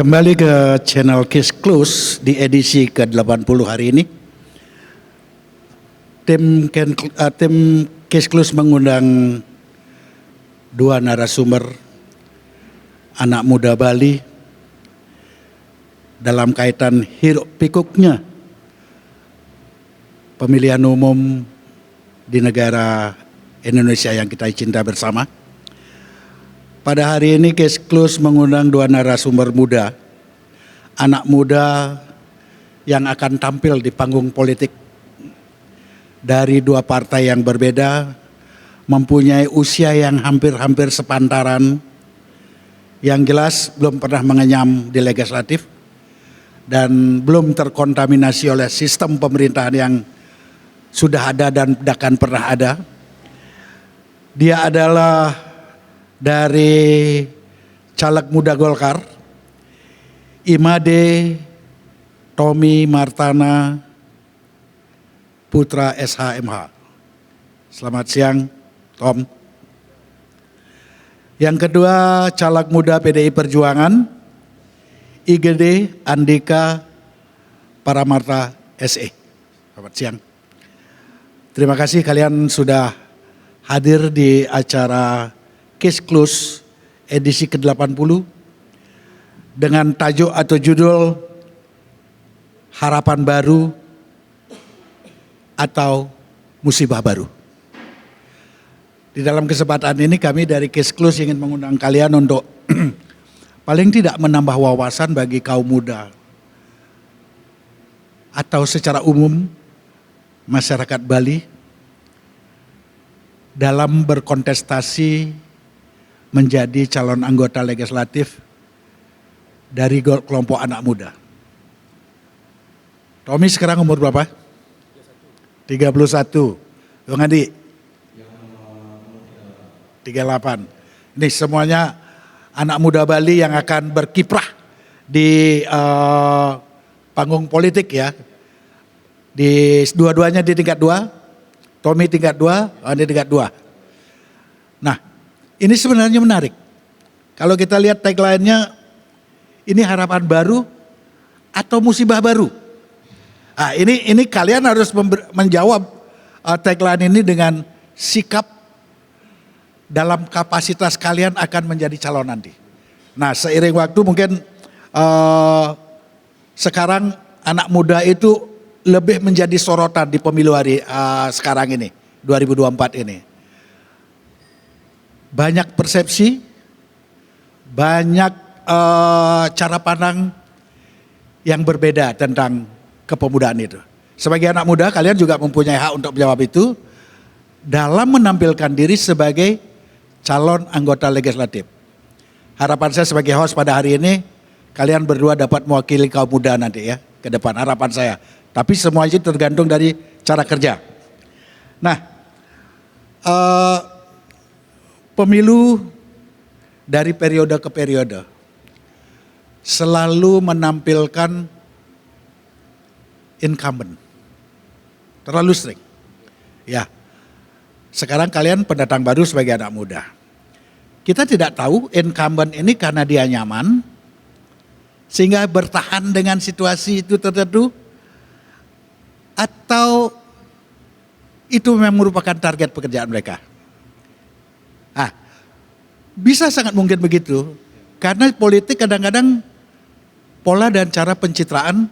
Kembali ke channel Case Close di edisi ke-80 hari ini. Tim Case Close mengundang dua narasumber anak muda Bali dalam kaitan hiruk pikuknya pemilihan umum di negara Indonesia yang kita cinta bersama. Pada hari ini Case Close mengundang dua narasumber muda, anak muda yang akan tampil di panggung politik dari dua partai yang berbeda, mempunyai usia yang hampir-hampir sepantaran, yang jelas belum pernah mengenyam di legislatif dan belum terkontaminasi oleh sistem pemerintahan yang sudah ada dan akan pernah ada. Dia adalah dari caleg muda Golkar, Imade Tommy Martana Putra SHMH. Selamat siang, Tom. Yang kedua, caleg muda PDI Perjuangan, IGD Andika Paramarta SE. Selamat siang. Terima kasih kalian sudah hadir di acara Case Close edisi ke-80 dengan tajuk atau judul Harapan Baru atau Musibah Baru. Di dalam kesempatan ini kami dari Case Close ingin mengundang kalian untuk paling tidak menambah wawasan bagi kaum muda atau secara umum masyarakat Bali dalam berkontestasi menjadi calon anggota legislatif dari kelompok anak muda. Tommy sekarang umur berapa? 31. Bang Adi? 38. Ini semuanya anak muda Bali yang akan berkiprah di panggung politik ya. Di dua-duanya di tingkat 2. Tommy tingkat 2, Andi tingkat 2. Nah, ini sebenarnya menarik. Kalau kita lihat tagline-nya, ini harapan baru atau musibah baru. Nah, ini kalian harus menjawab tagline ini dengan sikap dalam kapasitas kalian akan menjadi calon nanti. Nah, seiring waktu mungkin sekarang anak muda itu lebih menjadi sorotan di pemilu hari sekarang ini, 2024 ini. Banyak persepsi, banyak cara pandang yang berbeda tentang kepemudaan itu. Sebagai anak muda kalian juga mempunyai hak untuk menjawab itu dalam menampilkan diri sebagai calon anggota legislatif. Harapan saya sebagai host pada hari ini, kalian berdua dapat mewakili kaum muda nanti ya ke depan, harapan saya. Tapi semua itu tergantung dari cara kerja. Nah, pemilu dari periode ke periode selalu menampilkan incumbent. Terlalu sering. Ya. Sekarang kalian pendatang baru sebagai anak muda. Kita tidak tahu incumbent ini karena dia nyaman sehingga bertahan dengan situasi itu tertentu atau itu memang merupakan target pekerjaan mereka. Bisa sangat mungkin begitu, karena politik kadang-kadang pola dan cara pencitraan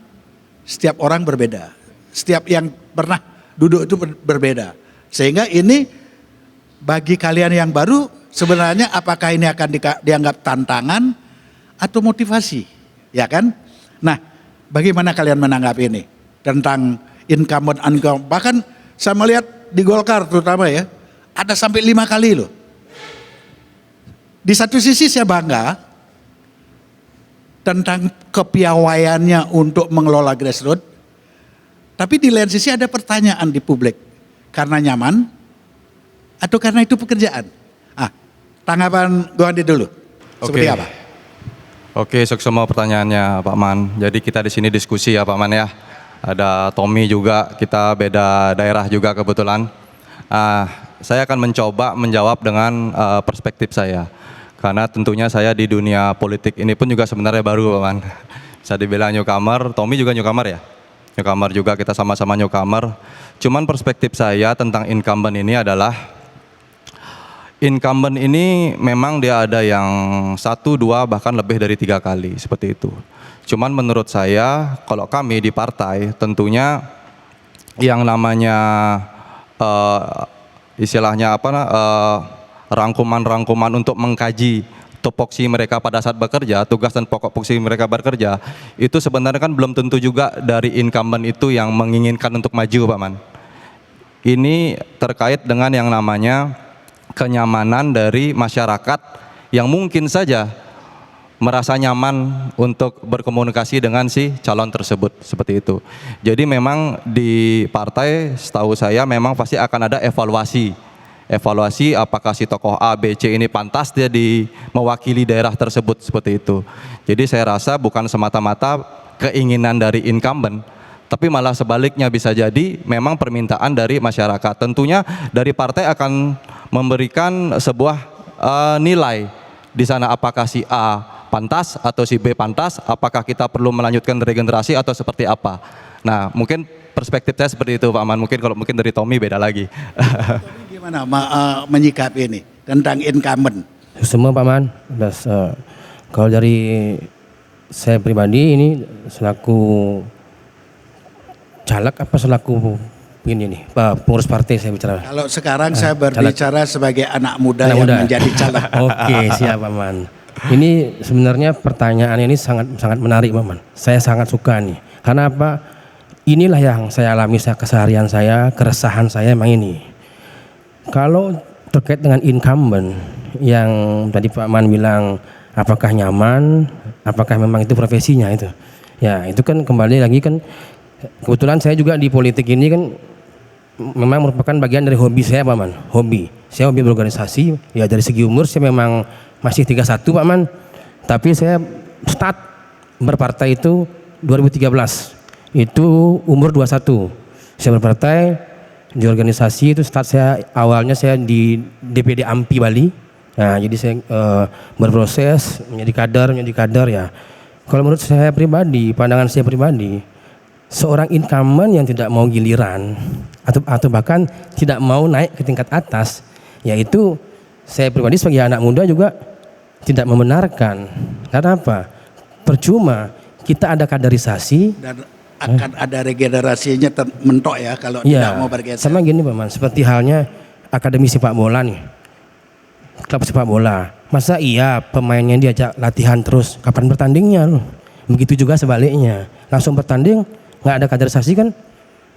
setiap orang berbeda. Setiap yang pernah duduk itu berbeda. Sehingga ini bagi kalian yang baru sebenarnya apakah ini akan dianggap tantangan atau motivasi, ya kan? Nah, bagaimana kalian menanggapi ini tentang incumbent. Bahkan saya melihat di Golkar terutama ya, ada sampai 5 kali loh. Di satu sisi saya bangga tentang kepiawaiannya untuk mengelola grassroots, tapi di lain sisi ada pertanyaan di publik, karena nyaman atau karena itu pekerjaan? Tanggapan Goandi dulu, seperti apa? Oke, semua pertanyaannya Pak Man. Jadi kita di sini diskusi ya Pak Man ya. Ada Tommy juga, kita beda daerah juga kebetulan. Saya akan mencoba menjawab dengan perspektif saya. Karena tentunya saya di dunia politik ini pun juga sebenarnya baru Pak Man. Bisa dibilang newcomer, Tommy juga newcomer ya? Newcomer juga, kita sama-sama newcomer. Cuman perspektif saya tentang incumbent ini adalah, incumbent ini memang dia ada yang 1, 2, bahkan lebih dari 3 kali, seperti itu. Cuman menurut saya, kalau kami di partai, tentunya yang namanya istilahnya apa, rangkuman-rangkuman untuk mengkaji tupoksi mereka pada saat bekerja, tugas dan pokok fungsi mereka bekerja, itu sebenarnya kan belum tentu juga dari incumbent itu yang menginginkan untuk maju Pak Man. Ini terkait dengan yang namanya kenyamanan dari masyarakat yang mungkin saja merasa nyaman untuk berkomunikasi dengan si calon tersebut, seperti itu. Jadi memang di partai setahu saya memang pasti akan ada evaluasi apakah si tokoh A, B, C ini pantas dia mewakili daerah tersebut, seperti itu. Jadi saya rasa bukan semata-mata keinginan dari incumbent, tapi malah sebaliknya bisa jadi memang permintaan dari masyarakat. Tentunya dari partai akan memberikan sebuah nilai di sana, apakah si A pantas atau si B pantas, apakah kita perlu melanjutkan regenerasi atau seperti apa. Nah, mungkin perspektif saya seperti itu Pak Man. Mungkin dari Tommy beda lagi. Tommy gimana menyikapi ini tentang incumbent? Semua Pak Man. Kalau dari saya pribadi ini selaku caleg apa selaku ini nih, pengurus partai saya bicara. Kalau sekarang saya berbicara sebagai anak muda yang menjadi caleg. Oke, siap Pak Man. Ini sebenarnya pertanyaan ini sangat menarik Pak Man. Saya sangat suka nih. Karena apa? Inilah yang saya alami keseharian saya, keresahan saya memang ini. Kalau terkait dengan incumbent yang tadi Pak Man bilang apakah nyaman, apakah memang itu profesinya itu. Ya, itu kan kembali lagi kan, kebetulan saya juga di politik ini kan memang merupakan bagian dari hobi saya Pak Man. Hobi. Saya hobi berorganisasi. Ya dari segi umur saya memang masih 31 Pak Man. Tapi saya start berpartai itu 2013. Itu umur 21. Saya berpartai di organisasi itu awalnya saya di DPD AMPI Bali. Nah, jadi saya berproses menjadi kader ya. Kalau menurut saya pribadi, pandangan saya pribadi, seorang incumbent yang tidak mau giliran atau bahkan tidak mau naik ke tingkat atas, yaitu saya pribadi sebagai anak muda juga tidak membenarkan. Karena apa? Percuma kita ada kaderisasi Dan akan ada regenerasinya mentok ya kalau tidak mau bergeser. Sama gini Pak Man, seperti halnya akademi sepak bola nih, klub sepak bola. Masa iya pemainnya diajak latihan terus, kapan bertandingnya loh? Begitu juga sebaliknya, langsung bertanding nggak ada kaderisasi kan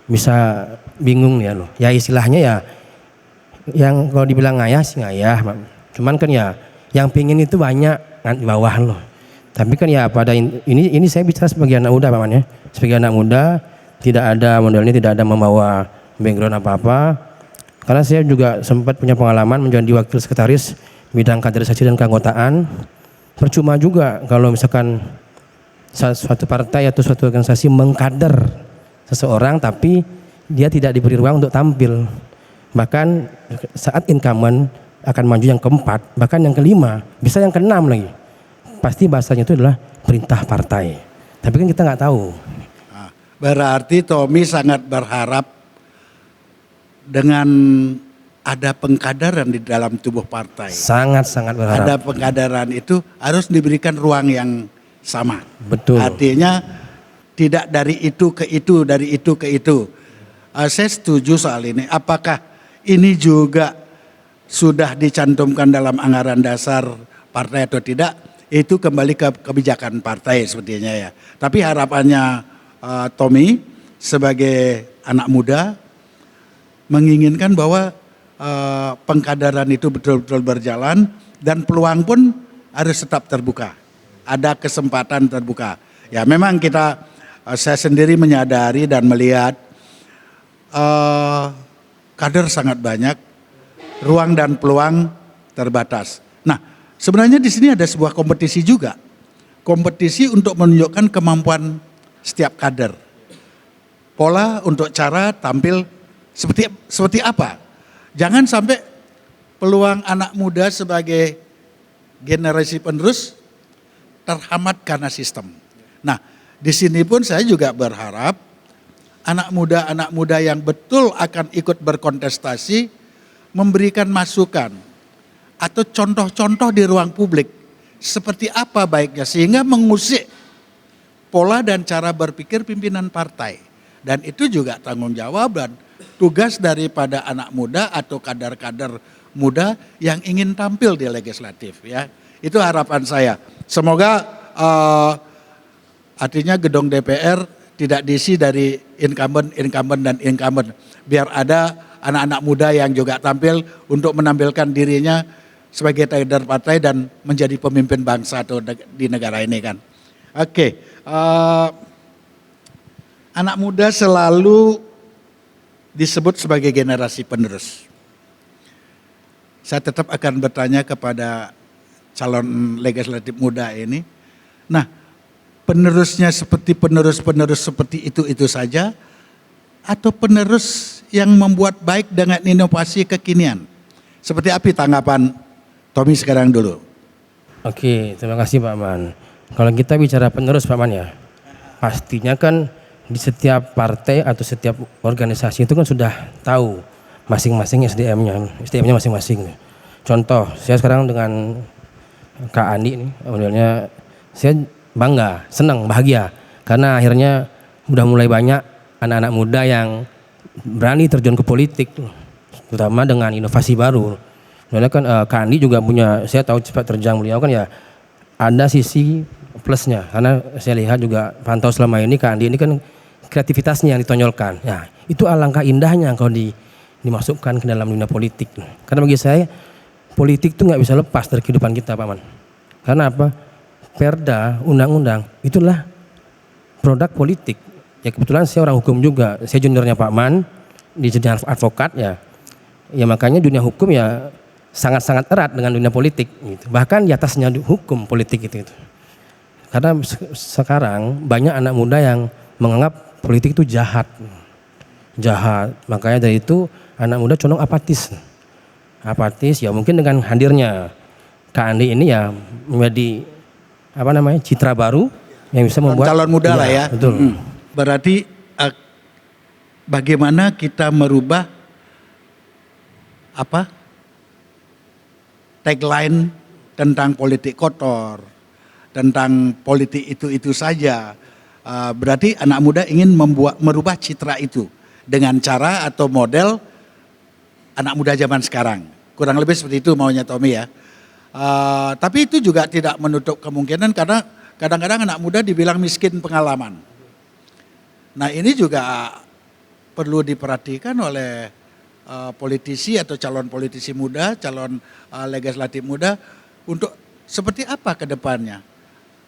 bisa bingung ya loh. Ya istilahnya ya, yang kalau dibilang ngayah sih ngayah, cuman kan ya yang pingin itu banyak di bawah loh. Tapi kan ya pada ini saya bicara sebagai anak muda Pak Man ya. Sebagai anak muda tidak ada modelnya, tidak ada membawa background apa-apa. Karena saya juga sempat punya pengalaman menjadi wakil sekretaris bidang kaderisasi dan keanggotaan. Percuma juga kalau misalkan suatu partai atau suatu organisasi mengkader seseorang tapi dia tidak diberi ruang untuk tampil. Bahkan saat incumbent akan maju yang keempat, bahkan yang kelima, bisa yang keenam lagi. Pasti bahasanya itu adalah perintah partai. Tapi kan kita nggak tahu. Berarti Tommy sangat berharap dengan ada pengkaderan di dalam tubuh partai. Sangat berharap. Ada pengkaderan itu harus diberikan ruang yang sama. Betul. Artinya tidak dari itu ke itu, dari itu ke itu. Saya setuju soal ini. Apakah ini juga sudah dicantumkan dalam anggaran dasar partai atau tidak? Itu kembali ke kebijakan partai sepertinya ya. Tapi harapannya Tommy sebagai anak muda menginginkan bahwa pengkaderan itu betul-betul berjalan dan peluang pun harus tetap terbuka. Ada kesempatan terbuka. Ya memang saya sendiri menyadari dan melihat kader sangat banyak, ruang dan peluang terbatas. Nah, sebenarnya di sini ada sebuah kompetisi juga. Kompetisi untuk menunjukkan kemampuan setiap kader. Pola untuk cara tampil seperti apa. Jangan sampai peluang anak muda sebagai generasi penerus terhambat karena sistem. Nah, di sini pun saya juga berharap anak muda yang betul akan ikut berkontestasi memberikan masukan atau contoh-contoh di ruang publik seperti apa baiknya sehingga mengusik pola dan cara berpikir pimpinan partai. Dan itu juga tanggung jawab dan tugas daripada anak muda atau kader-kader muda yang ingin tampil di legislatif ya. Itu harapan saya. Semoga artinya gedung DPR tidak diisi dari incumbent dan incumbent. Biar ada anak-anak muda yang juga tampil untuk menampilkan dirinya sebagai kader partai dan menjadi pemimpin bangsa atau di negara ini kan. Oke, anak muda selalu disebut sebagai generasi penerus. Saya tetap akan bertanya kepada calon legislatif muda ini. Nah, penerusnya seperti penerus-penerus seperti itu saja atau penerus yang membuat baik dengan inovasi kekinian? Seperti apa tanggapan Tommy sekarang dulu? Oke, terima kasih Pak Man. Kalau kita bicara penerus Pak Man ya, pastinya kan di setiap partai atau setiap organisasi itu kan sudah tahu masing-masing SDM-nya masing-masing. Contoh, saya sekarang dengan Kak Andi nih, modelnya saya bangga, senang, bahagia karena akhirnya udah mulai banyak anak-anak muda yang berani terjun ke politik, terutama dengan inovasi baru. Soalnya kan Kak Andi juga punya, saya tahu cepat terjang beliau kan ya ada sisi plusnya karena saya lihat juga pantau selama ini Kak Andi ini kan kreativitasnya yang ditonjolkan. Ya, itu alangkah indahnya kalau dimasukkan ke dalam dunia politik. Karena bagi saya politik itu nggak bisa lepas dari kehidupan kita Pak Man. Karena apa? Perda, undang-undang itulah produk politik. Ya kebetulan saya orang hukum juga. Saya juniornya Pak Man di jenjang advokat ya. Ya makanya dunia hukum ya sangat-sangat erat dengan dunia politik. Gitu. Bahkan di atasnya hukum politik itu. Karena sekarang banyak anak muda yang menganggap politik itu jahat. Makanya dari itu anak muda condong apatis ya mungkin dengan hadirnya Kak Andi ini ya menjadi citra baru yang bisa membuat calon muda lah ya. Betul. Berarti bagaimana kita merubah tagline tentang politik kotor, tentang politik itu saja. Berarti anak muda ingin merubah citra itu dengan cara atau model anak muda zaman sekarang. Kurang lebih seperti itu maunya Tommy ya. Tapi itu juga tidak menutup kemungkinan karena kadang-kadang anak muda dibilang miskin pengalaman. Nah ini juga perlu diperhatikan oleh politisi atau calon politisi muda, calon legislatif muda untuk seperti apa ke depannya.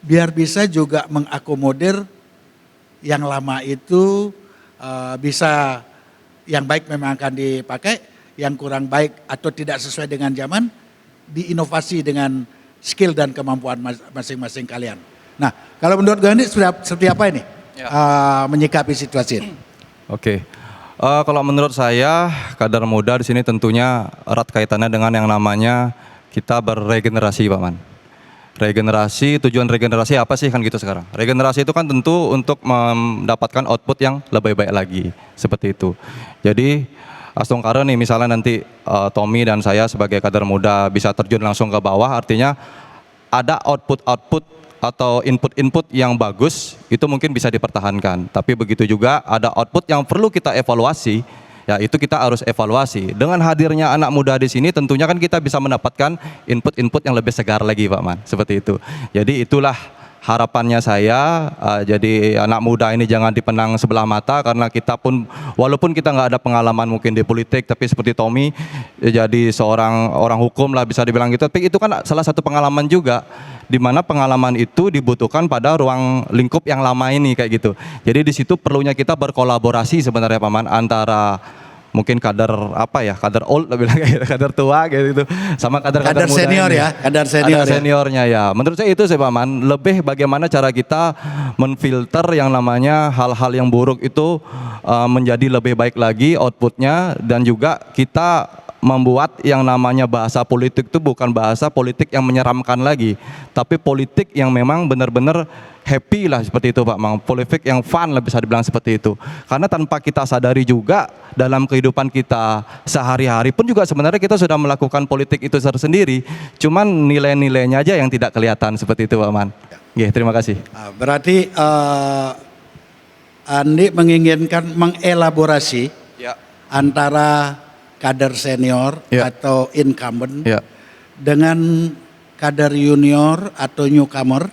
Biar bisa juga mengakomodir yang lama itu bisa yang baik memang akan dipakai, yang kurang baik atau tidak sesuai dengan zaman diinovasi dengan skill dan kemampuan masing-masing kalian. Nah, kalau menurut Gandhi seperti apa ini menyikapi situasi ini? Oke. Kalau menurut saya kader muda di sini tentunya erat kaitannya dengan yang namanya kita beregenerasi Pak Man. Regenerasi, tujuan regenerasi apa sih kan gitu sekarang? Regenerasi itu kan tentu untuk mendapatkan output yang lebih baik lagi, seperti itu. Jadi Astungkara nih misalnya nanti Tommy dan saya sebagai kader muda bisa terjun langsung ke bawah, artinya ada output atau input yang bagus itu mungkin bisa dipertahankan. Tapi begitu juga ada output yang perlu kita evaluasi, ya itu kita harus evaluasi. Dengan hadirnya anak muda di sini tentunya kan kita bisa mendapatkan input yang lebih segar lagi Pak Man, seperti itu. Jadi itulah harapannya saya, jadi anak muda ini jangan dipandang sebelah mata karena kita pun walaupun kita nggak ada pengalaman mungkin di politik, tapi seperti Tommy jadi seorang orang hukum lah bisa dibilang gitu, tapi itu kan salah satu pengalaman juga di mana pengalaman itu dibutuhkan pada ruang lingkup yang lama ini kayak gitu. Jadi di situ perlunya kita berkolaborasi sebenarnya Pak Man antara mungkin kader kader old lebih lagi kader tua gitu sama kader muda senior ini. Kader senior ada seniornya ya. Menurut saya itu sih Pak Man, lebih bagaimana cara kita menfilter yang namanya hal-hal yang buruk itu menjadi lebih baik lagi outputnya, dan juga kita membuat yang namanya bahasa politik itu bukan bahasa politik yang menyeramkan lagi, tapi politik yang memang benar-benar happy lah seperti itu Pak Mang. Politik yang fun lah bisa dibilang seperti itu. Karena tanpa kita sadari juga dalam kehidupan kita sehari-hari pun juga sebenarnya kita sudah melakukan politik itu tersendiri. Cuman nilai-nilainya aja yang tidak kelihatan seperti itu Pak Man. Oke, terima kasih. Berarti Andi menginginkan mengelaborasi antara kader senior atau incumbent dengan kader junior atau newcomer.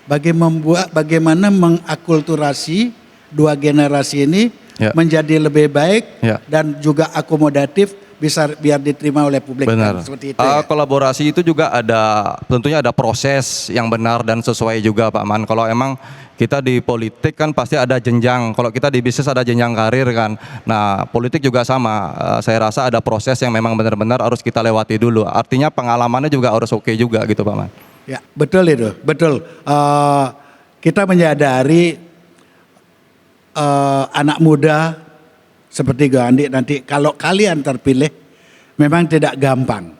Bagaimana mengakulturasi dua generasi ini menjadi lebih baik dan juga akomodatif bisa biar diterima oleh publik. Benar. Seperti itu ya? Kolaborasi itu juga tentunya ada proses yang benar dan sesuai juga Pak Man. Kalau emang kita di politik kan pasti ada jenjang, kalau kita di bisnis ada jenjang karir kan. Nah politik juga sama, saya rasa ada proses yang memang benar-benar harus kita lewati dulu. Artinya pengalamannya juga harus oke juga gitu Pak Man. Ya, betul itu, betul. Kita menyadari anak muda seperti Gandhi nanti kalau kalian terpilih memang tidak gampang.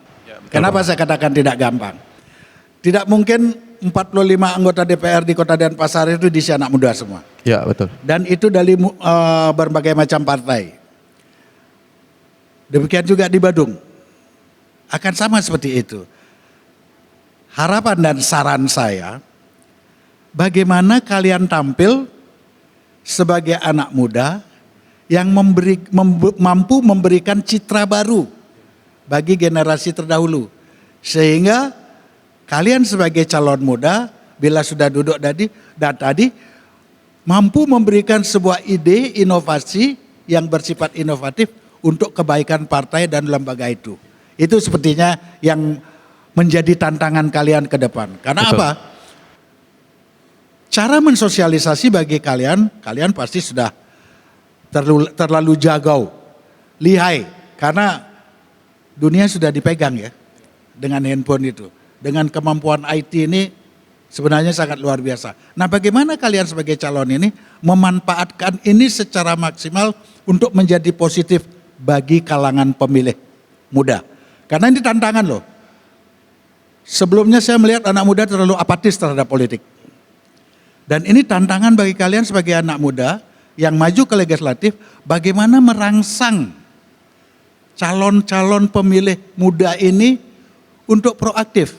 Kenapa saya katakan tidak gampang? Tidak mungkin 45 anggota DPR di Kota Denpasar itu diisi anak muda semua. Ya, betul. Dan itu dari berbagai macam partai. Demikian juga di Badung. Akan sama seperti itu. Harapan dan saran saya, bagaimana kalian tampil sebagai anak muda yang mampu memberikan citra baru bagi generasi terdahulu. Sehingga kalian sebagai calon muda, bila sudah duduk tadi, mampu memberikan sebuah ide inovasi yang bersifat inovatif untuk kebaikan partai dan lembaga itu. Itu sepertinya yang menjadi tantangan kalian ke depan. Karena betul. apa? Cara mensosialisasi bagi kalian pasti sudah terlalu jagau, lihai. Karena dunia sudah dipegang ya dengan handphone itu. Dengan kemampuan IT ini sebenarnya sangat luar biasa. Nah bagaimana kalian sebagai calon ini memanfaatkan ini secara maksimal untuk menjadi positif bagi kalangan pemilih muda. Karena ini tantangan loh. Sebelumnya saya melihat anak muda terlalu apatis terhadap politik. Dan ini tantangan bagi kalian sebagai anak muda yang maju ke legislatif, bagaimana merangsang calon-calon pemilih muda ini untuk proaktif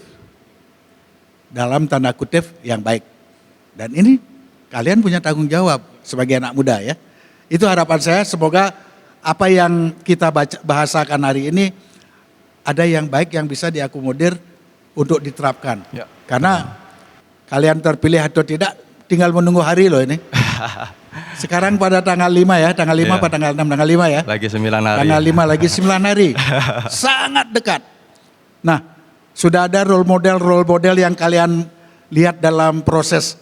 dalam tanda kutip yang baik. Dan ini kalian punya tanggung jawab sebagai anak muda ya. Itu harapan saya, semoga apa yang kita bahasakan hari ini ada yang baik yang bisa diakomodir untuk diterapkan. Ya. Karena kalian terpilih atau tidak tinggal menunggu hari loh ini. Sekarang pada tanggal 5 ya, tanggal 5 pada tanggal 6, tanggal 5 ya. Lagi 9 hari. Tanggal 5 lagi 9 hari. Sangat dekat. Nah, sudah ada role model yang kalian lihat dalam proses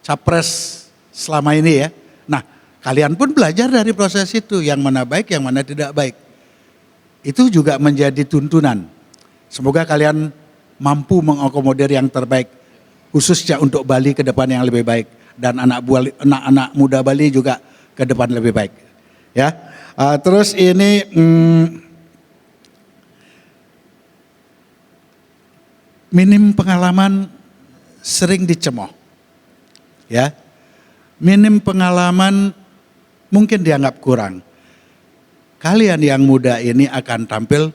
capres selama ini ya. Nah, kalian pun belajar dari proses itu, yang mana baik, yang mana tidak baik. Itu juga menjadi tuntunan. Semoga kalian mampu mengakomodir yang terbaik, khususnya untuk Bali ke depan yang lebih baik. Dan anak-anak muda Bali juga ke depan lebih baik. Ya, terus ini minim pengalaman sering dicemooh. Ya, minim pengalaman mungkin dianggap kurang. Kalian yang muda ini akan tampil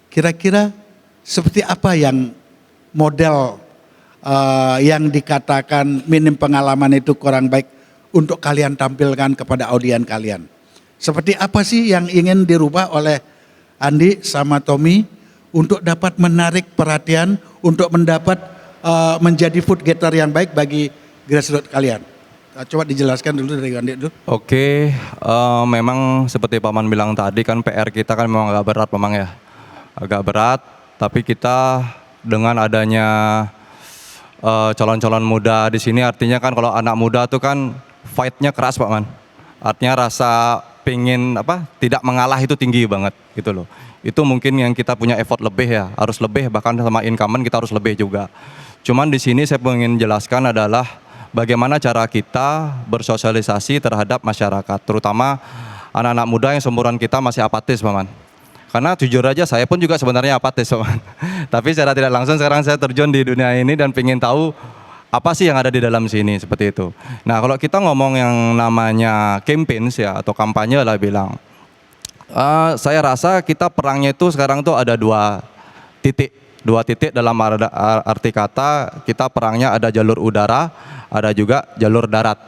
kira-kira seperti apa yang model yang dikatakan minim pengalaman itu kurang baik untuk kalian tampilkan kepada audiens kalian. Seperti apa sih yang ingin dirubah oleh Andi sama Tommy untuk dapat menarik perhatian, untuk mendapat menjadi food getter yang baik bagi grassroots kalian. Coba dijelaskan dulu dari Andi dulu. Oke, memang seperti Paman bilang tadi kan PR kita kan memang agak berat memang ya. Agak berat, tapi kita dengan adanya calon-calon muda di sini artinya kan kalau anak muda tuh kan fight-nya keras Pak Man. Artinya rasa pengen tidak mengalah itu tinggi banget gitu loh. Itu mungkin yang kita punya effort lebih ya, harus lebih, bahkan sama incumbent kita harus lebih juga. Cuman di sini saya ingin jelaskan adalah bagaimana cara kita bersosialisasi terhadap masyarakat, terutama anak-anak muda yang seumuran kita masih apatis Pak Man. Karena jujur aja saya pun juga sebenarnya apatis, Pak Man. Tapi secara tidak langsung sekarang saya terjun di dunia ini dan pengen tahu apa sih yang ada di dalam sini, seperti itu. Nah, kalau kita ngomong yang namanya campaigns ya, atau kampanye lah bilang, saya rasa kita perangnya itu sekarang tuh ada dua titik dalam arti kata. Kita perangnya ada jalur udara, ada juga jalur darat,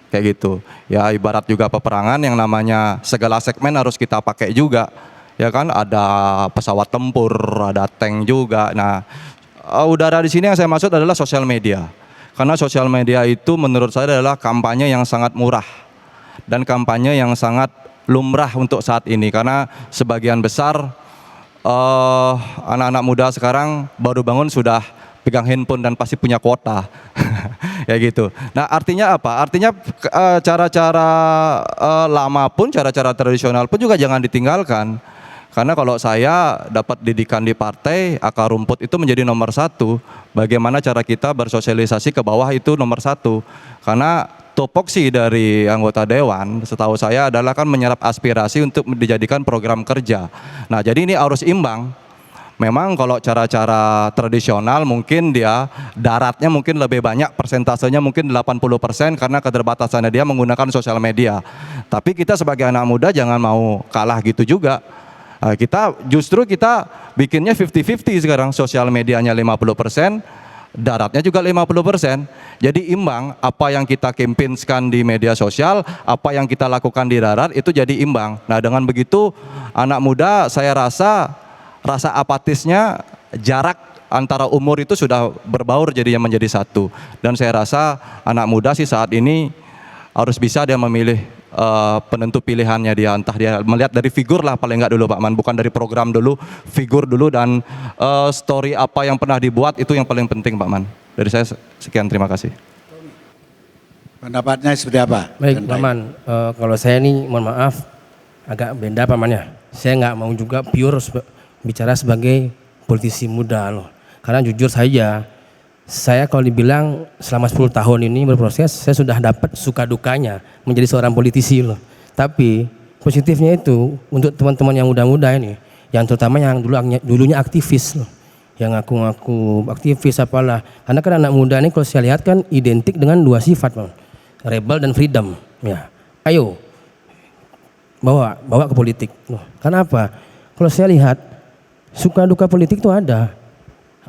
kayak gitu. Ya ibarat juga peperangan yang namanya segala segmen harus kita pakai juga, ya kan. Ada pesawat tempur, ada tank juga. Nah, udara di sini yang saya maksud adalah sosial media. Karena sosial media itu menurut saya adalah kampanye yang sangat murah dan kampanye yang sangat lumrah untuk saat ini, karena sebagian besar anak-anak muda sekarang baru bangun sudah pegang handphone dan pasti punya kuota. Ya gitu. Nah, artinya apa? Artinya cara-cara lama pun, cara-cara tradisional pun juga jangan ditinggalkan. Karena kalau saya dapat didikan di partai, akar rumput itu menjadi nomor satu. Bagaimana cara kita bersosialisasi ke bawah itu nomor satu. Karena tupoksi dari anggota dewan, setahu saya adalah kan menyerap aspirasi untuk dijadikan program kerja. Nah, jadi ini harus imbang. Memang kalau cara-cara tradisional mungkin dia daratnya mungkin lebih banyak, persentasenya mungkin 80% karena keterbatasannya dia menggunakan sosial media. Tapi kita sebagai anak muda jangan mau kalah gitu juga. Kita bikinnya 50-50 sekarang, sosial medianya 50%, daratnya juga 50%. Jadi imbang, apa yang kita campaign-kan di media sosial, apa yang kita lakukan di darat itu jadi imbang. Nah, dengan begitu anak muda saya rasa apatisnya, jarak antara umur itu sudah berbaur jadinya menjadi satu. Dan saya rasa anak muda sih saat ini harus bisa dia memilih penentu pilihannya dia, entah dia melihat dari figur lah paling enggak dulu Pak Man, bukan dari program dulu, figur dulu dan story apa yang pernah dibuat itu yang paling penting Pak Man. Dari saya sekian, terima kasih. Pendapatnya seperti apa? Baik Pak Man, kalau saya nih mohon maaf agak beda Pak Man ya. Saya nggak mau juga pure bicara sebagai politisi muda loh. Karena jujur saja, saya kalau dibilang selama 10 tahun ini berproses, saya sudah dapat suka dukanya menjadi seorang politisi loh. Tapi positifnya itu untuk teman-teman yang muda-muda ini, yang terutama yang dulunya aktivis loh, yang ngaku-ngaku aktivis apalah. Karena kan anak muda ini kalau saya lihat kan identik dengan dua sifat loh, rebel dan freedom. Ya, ayo bawa ke politik loh. Karena apa? Kalau saya lihat suka duka politik itu ada.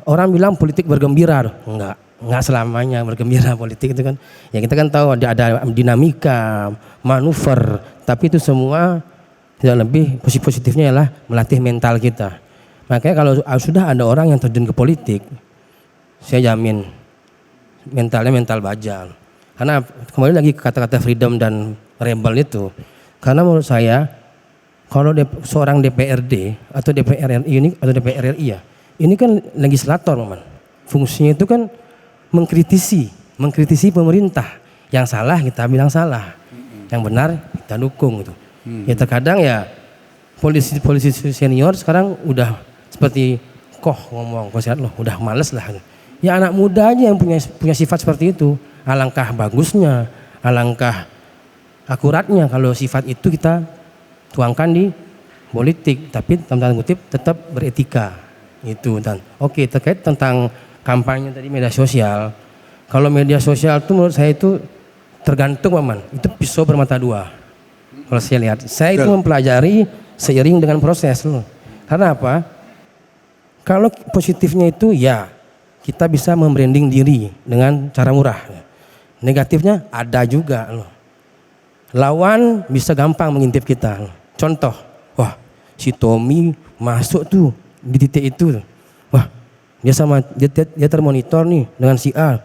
Orang bilang politik bergembira, enggak selamanya bergembira politik itu kan. Ya kita kan tahu ada dinamika, manuver, tapi itu semua tidak lebih positifnya ialah melatih mental kita. Makanya kalau sudah ada orang yang terjun ke politik, saya jamin mentalnya mental baja. Karena kembali lagi ke kata-kata freedom dan rebel itu. Karena menurut saya kalau seorang DPRD atau DPR RI ini atau DPR RI ya, ini kan legislator, Man. Fungsinya itu kan mengkritisi pemerintah. Yang salah kita bilang salah, yang benar kita dukung gitu. Ya terkadang ya polisi senior sekarang udah seperti ngomong, udah males lah. Ya anak muda aja yang punya sifat seperti itu. Alangkah bagusnya, alangkah akuratnya kalau sifat itu kita tuangkan di politik, tapi dalam tanda kutip tetap beretika. Itu dan oke, terkait tentang kampanye tadi media sosial. Kalau media sosial itu menurut saya itu tergantung Maman, itu pisau bermata dua. Kalau saya lihat, saya itu mempelajari seiring dengan proses loh. Karena apa? Kalau positifnya itu ya kita bisa membranding diri dengan cara murah. Negatifnya ada juga loh. Lawan bisa gampang mengintip kita. Contoh, wah si Tommy masuk tuh di titik itu, wah dia termonitor nih dengan si A.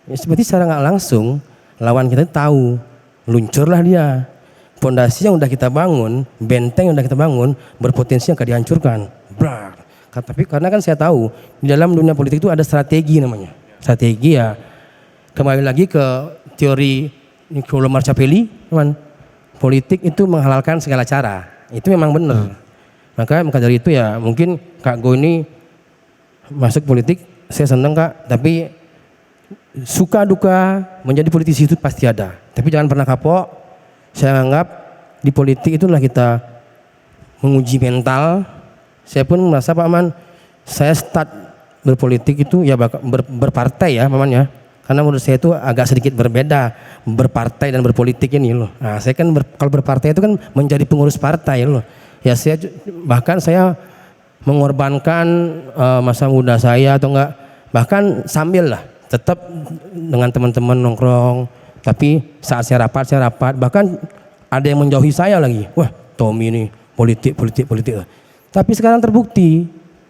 Ya, seperti secara nggak langsung lawan kita tahu, luncurlah dia. Fondasi yang udah kita bangun, benteng yang udah kita bangun berpotensi akan dihancurkan. Brar. Tapi karena kan saya tahu di dalam dunia politik itu ada strategi namanya. Strategi ya kembali lagi ke teori Niccolò Machiavelli, teman. Politik itu menghalalkan segala cara. Itu memang benar. Maka dari itu ya mungkin Kak Go ini masuk politik, saya senang Kak, tapi suka duka menjadi politisi itu pasti ada. Tapi jangan pernah kapok. Saya anggap di politik itulah kita menguji mental, Saya pun merasa Pak Man, saya start berpolitik itu ya berpartai ya Paman ya. Karena menurut saya itu agak sedikit berbeda berpartai dan berpolitik ini loh. Nah, saya kan kalau berpartai itu kan menjadi pengurus partai loh. Ya bahkan saya mengorbankan masa muda saya atau enggak, bahkan sambil lah tetap dengan teman-teman nongkrong. Tapi saat saya rapat, bahkan ada yang menjauhi saya lagi. Wah, Tommy ini politik. Tapi sekarang terbukti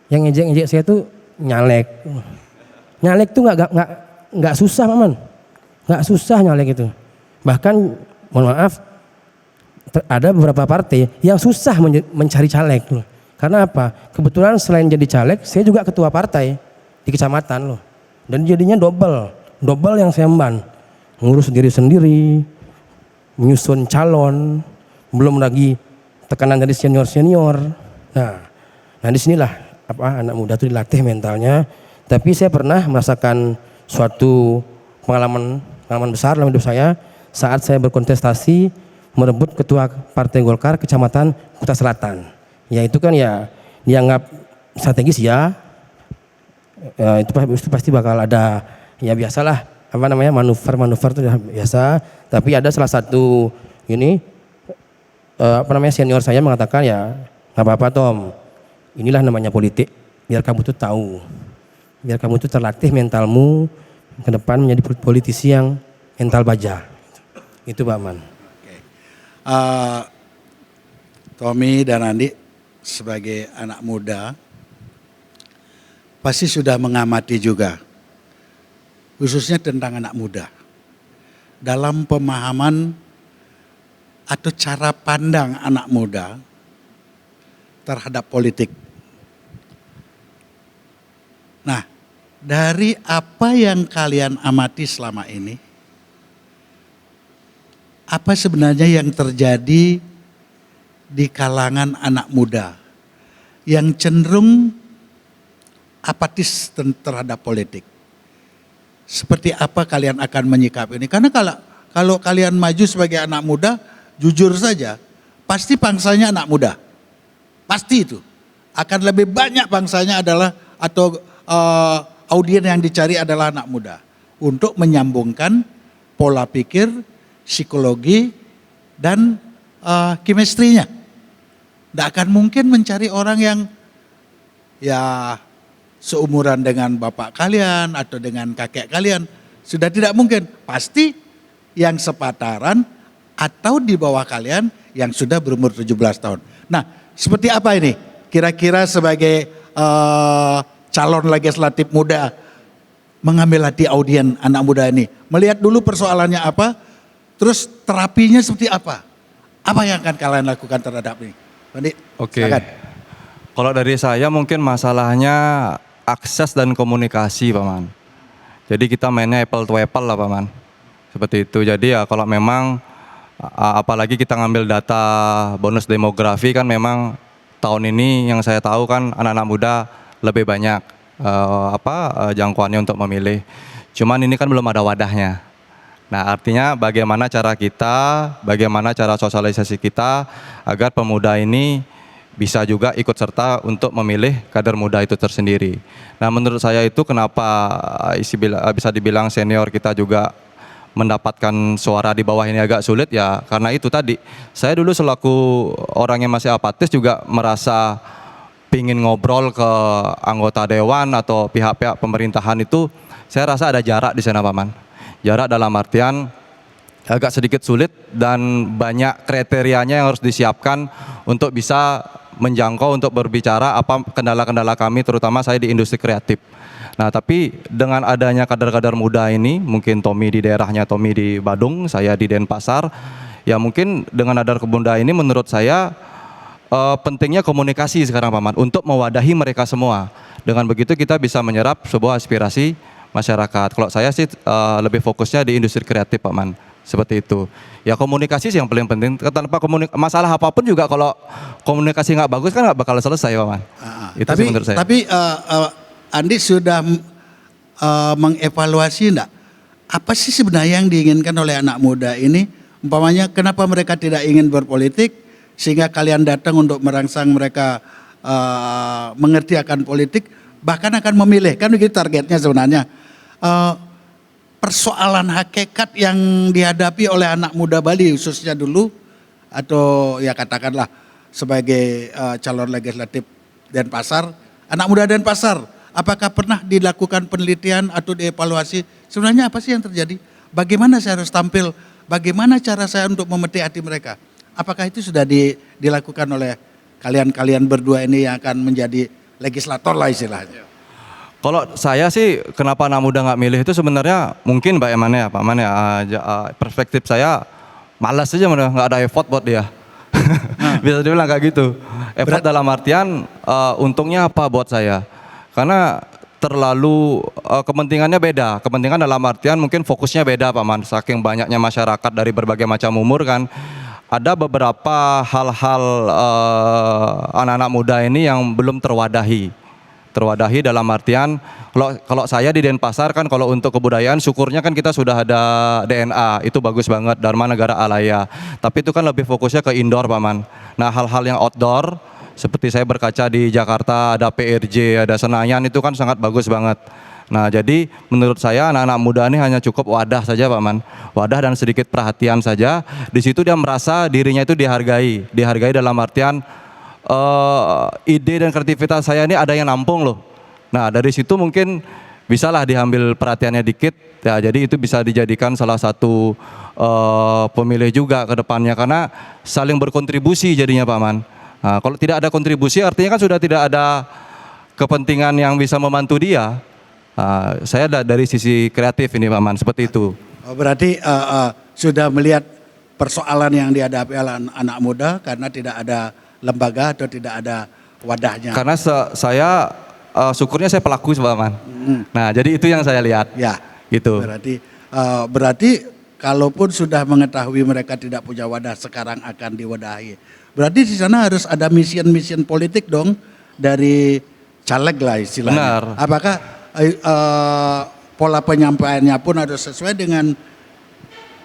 yang ngejek saya itu nyalek. Nyalek itu nggak susah Maman, nggak susah nyalek itu. Bahkan mohon maaf, ada beberapa partai yang susah mencari caleg loh. Karena apa? Kebetulan selain jadi caleg, saya juga ketua partai di kecamatan loh. Dan jadinya double yang saya emban, ngurus diri sendiri, menyusun calon, belum lagi tekanan dari senior. Nah disinilah anak muda itu dilatih mentalnya. Tapi saya pernah merasakan suatu pengalaman besar dalam hidup saya saat saya berkontestasi merebut ketua Partai Golkar Kecamatan Kuta Selatan. Ya itu kan ya dianggap strategis ya. Itu pasti bakal ada ya biasalah manuver itu biasa. Tapi ada salah satu senior saya mengatakan ya nggak apa-apa Tom. Inilah namanya politik. Biar kamu tuh tahu. Biar kamu tuh terlatih mentalmu ke depan menjadi politisi yang mental baja. Itu Pak Man. Oke. Tommy dan Andi sebagai anak muda pasti sudah mengamati juga, khususnya tentang anak muda. Dalam pemahaman atau cara pandang anak muda terhadap politik. Nah, dari apa yang kalian amati selama ini, apa sebenarnya yang terjadi di kalangan anak muda yang cenderung apatis terhadap politik? Seperti apa kalian akan menyikapi ini? Karena kalau kalian maju sebagai anak muda, jujur saja, pasti bangsanya anak muda. Pasti itu. Akan lebih banyak bangsanya adalah audien yang dicari adalah anak muda untuk menyambungkan pola pikir, psikologi, dan chemistry-nya. Tidak akan mungkin mencari orang yang ya seumuran dengan bapak kalian atau dengan kakek kalian. Sudah tidak mungkin. Pasti yang sepataran atau di bawah kalian yang sudah berumur 17 tahun. Nah, seperti apa ini? Kira-kira sebagai calon legislatif muda mengambil hati audien anak muda ini, melihat dulu persoalannya apa, terus terapinya seperti apa yang akan kalian lakukan terhadap ini? Andi, Oke. silakan. Kalau dari saya mungkin masalahnya akses dan komunikasi Pak Man. Jadi kita mainnya apple to apple lah Pak Man. Seperti itu. Jadi ya kalau memang apalagi kita ngambil data bonus demografi kan memang tahun ini yang saya tahu kan anak-anak muda lebih banyak jangkauannya untuk memilih. Cuman ini kan belum ada wadahnya. Nah artinya bagaimana cara sosialisasi kita agar pemuda ini bisa juga ikut serta untuk memilih kader muda itu tersendiri. Nah menurut saya itu kenapa bisa dibilang senior kita juga mendapatkan suara di bawah ini agak sulit ya karena itu tadi. Saya dulu selaku orang yang masih apatis juga merasa pingin ngobrol ke anggota dewan atau pihak-pihak pemerintahan itu saya rasa ada jarak di sana Pak Man. Jarak dalam artian agak sedikit sulit dan banyak kriterianya yang harus disiapkan untuk bisa menjangkau untuk berbicara apa kendala-kendala kami terutama saya di industri kreatif. Nah tapi dengan adanya kader-kader muda ini, mungkin Tommy di daerahnya Tommy di Badung, saya di Denpasar, ya mungkin dengan kader muda ini menurut saya pentingnya komunikasi sekarang Pak Man untuk mewadahi mereka semua. Dengan begitu kita bisa menyerap sebuah aspirasi masyarakat. Kalau saya sih lebih fokusnya di industri kreatif Pak Man, seperti itu. Ya komunikasi sih yang paling penting. Tanpa masalah apapun juga kalau komunikasi nggak bagus kan nggak bakal selesai Pak Man. Itu sih menurut saya. Tapi Andi sudah mengevaluasi enggak? Apa sih sebenarnya yang diinginkan oleh anak muda ini? Umpamanya kenapa mereka tidak ingin berpolitik sehingga kalian datang untuk merangsang mereka mengerti akan politik, bahkan akan memilih. Kan begitu targetnya sebenarnya. Persoalan hakikat yang dihadapi oleh anak muda Bali khususnya dulu, atau ya katakanlah sebagai calon legislatif Denpasar, anak muda Denpasar, apakah pernah dilakukan penelitian atau dievaluasi sebenarnya apa sih yang terjadi? Bagaimana saya harus tampil? Bagaimana cara saya untuk memetik hati mereka? Apakah itu sudah dilakukan oleh kalian-kalian berdua ini yang akan menjadi legislator lah istilahnya? Kalau saya sih kenapa anak muda nggak milih itu sebenarnya mungkin Pak Eman ya, Pak Man ya, perspektif saya malas aja, nggak ada effort buat dia. Bisa dibilang kayak gitu. Effort dalam artian untungnya apa buat saya? Karena terlalu kepentingannya beda. Kepentingan dalam artian mungkin fokusnya beda Pak Man. Saking banyaknya masyarakat dari berbagai macam umur kan. Ada beberapa hal-hal anak-anak muda ini yang belum terwadahi dalam artian kalau saya di Denpasar kan kalau untuk kebudayaan syukurnya kan kita sudah ada DNA, itu bagus banget, Dharma Negara Alaya, tapi itu kan lebih fokusnya ke indoor Pak Man. Nah hal-hal yang outdoor seperti saya berkaca di Jakarta ada PRJ, ada Senayan, itu kan sangat bagus banget. Nah jadi menurut saya anak-anak muda ini hanya cukup wadah saja Pak Man, wadah dan sedikit perhatian saja, di situ dia merasa dirinya itu dihargai dalam artian ide dan kreativitas saya ini ada yang nampung loh. Nah dari situ mungkin bisalah diambil perhatiannya dikit ya, jadi itu bisa dijadikan salah satu pemilih juga ke depannya karena saling berkontribusi jadinya Pak Man. Nah, kalau tidak ada kontribusi artinya kan sudah tidak ada kepentingan yang bisa membantu dia. Saya dari sisi kreatif ini Pak Man, seperti itu. Berarti sudah melihat persoalan yang dihadapi oleh anak muda karena tidak ada lembaga atau tidak ada wadahnya. Karena saya syukurnya saya pelaku Pak Man. Nah jadi itu yang saya lihat. Ya, gitu. Berarti kalaupun sudah mengetahui mereka tidak punya wadah, sekarang akan diwadahi. Berarti di sana harus ada mission politik dong dari caleg lah istilahnya. Benar. Apakah pola penyampaiannya pun harus sesuai dengan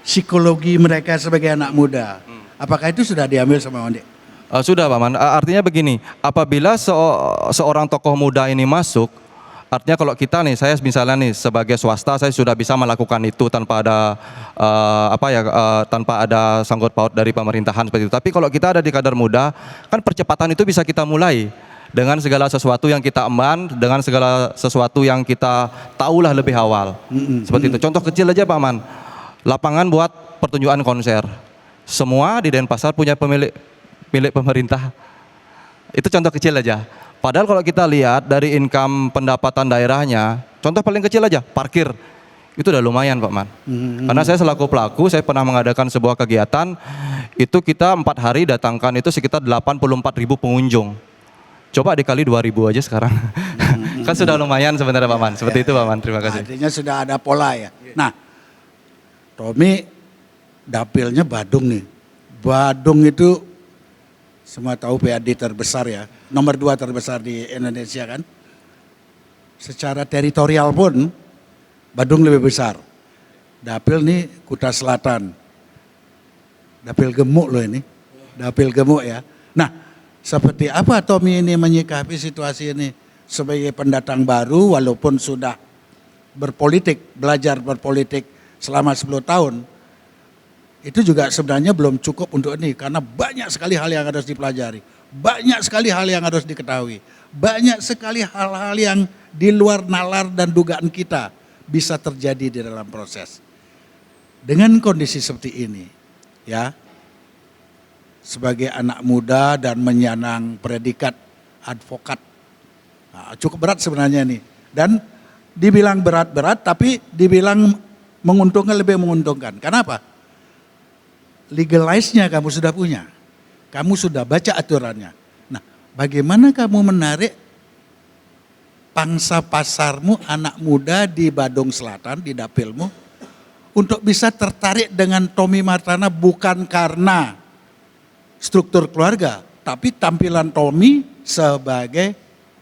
psikologi mereka sebagai anak muda? Apakah itu sudah diambil sama Wandi? Sudah Pak Man, artinya begini, apabila seorang tokoh muda ini masuk, artinya kalau kita nih, saya misalnya nih sebagai swasta saya sudah bisa melakukan itu tanpa ada tanpa ada sangkut paut dari pemerintahan seperti itu. Tapi kalau kita ada di kader muda, kan percepatan itu bisa kita mulai dengan segala sesuatu yang kita emban, dengan segala sesuatu yang kita tahulah lebih awal. Seperti itu. Contoh kecil aja Pak Man, lapangan buat pertunjukan konser. Semua di Denpasar punya milik pemerintah. Itu contoh kecil aja. Padahal kalau kita lihat dari income pendapatan daerahnya, contoh paling kecil aja, parkir. Itu udah lumayan Pak Man. Karena saya selaku pelaku, saya pernah mengadakan sebuah kegiatan, itu kita 4 hari datangkan itu sekitar 84.000 pengunjung. Coba dikali 2.000 aja sekarang. Kan sudah lumayan sebenarnya Pak Man. Seperti itu Pak Man, terima kasih. Artinya sudah ada pola ya. Nah, Tommy dapilnya Badung nih. Badung itu semua tahu PAD terbesar ya, nomor 2 terbesar di Indonesia kan. Secara teritorial pun Badung lebih besar. Dapil nih Kuta Selatan. Dapil gemuk loh ini. Dapil gemuk ya. Nah, seperti apa Tommy ini menyikapi situasi ini sebagai pendatang baru walaupun sudah belajar berpolitik selama 10 tahun. Itu juga sebenarnya belum cukup untuk ini karena banyak sekali hal yang harus dipelajari, banyak sekali hal yang harus diketahui, banyak sekali hal-hal yang di luar nalar dan dugaan kita bisa terjadi di dalam proses. Dengan kondisi seperti ini, ya, sebagai anak muda dan menyandang predikat advokat, cukup berat sebenarnya nih. Dan dibilang berat-berat, tapi dibilang menguntungkan, lebih menguntungkan. Kenapa? Legalize-nya kamu sudah punya, kamu sudah baca aturannya. Nah, bagaimana kamu menarik pangsa pasarmu, anak muda di Badung Selatan, di dapilmu, untuk bisa tertarik dengan Tommy Martana bukan karena struktur keluarga, tapi tampilan Tommy sebagai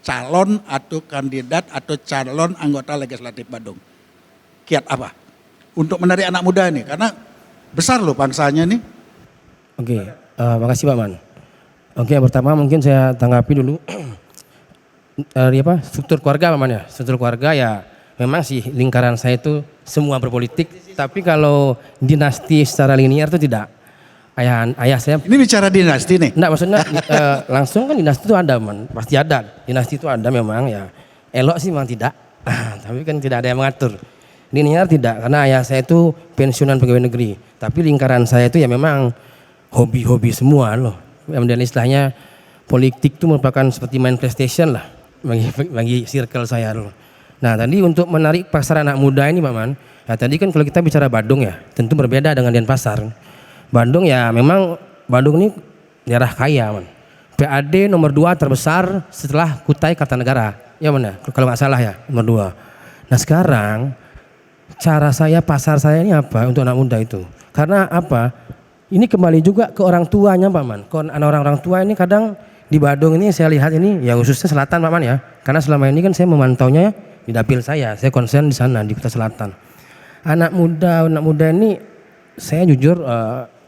calon atau kandidat atau calon anggota legislatif Badung. Kiat apa? Untuk menarik anak muda ini, karena besar loh pangsanya nih. Oke, makasih Pak Man. Oke, yang pertama mungkin saya tanggapi dulu dari struktur keluarga paman ya. Struktur keluarga ya memang sih lingkaran saya itu semua berpolitik, tapi kalau dinasti secara linear itu tidak. Ayah saya Ini bicara dinasti nih. enggak, maksudnya langsung kan dinasti itu ada man, pasti ada. Dinasti itu ada memang ya. Elok sih memang tidak. Tapi kan tidak ada yang mengatur. Linear tidak, karena ayah saya itu pensiunan pegawai negeri. Tapi lingkaran saya itu ya memang hobi-hobi semua loh. Kemudian istilahnya politik itu merupakan seperti main PlayStation lah bagi circle saya loh. Nah tadi untuk menarik pasar anak muda ini paman, ya tadi kan kalau kita bicara Badung ya tentu berbeda dengan Denpasar. Bandung ya memang Bandung ini daerah kaya man. PAD nomor 2 terbesar setelah Kutai Kartanegara. Ya mana? Kalau nggak salah ya nomor 2. Nah sekarang cara saya pasar saya ini apa untuk anak muda itu? Karena apa? Ini kembali juga ke orang tuanya Pak Man. Orang-orang tua ini kadang di Badung ini saya lihat ini ya khususnya selatan Pak Man ya. Karena selama ini kan saya memantaunya di dapil saya concern di sana di Kutai Selatan. Anak muda ini saya jujur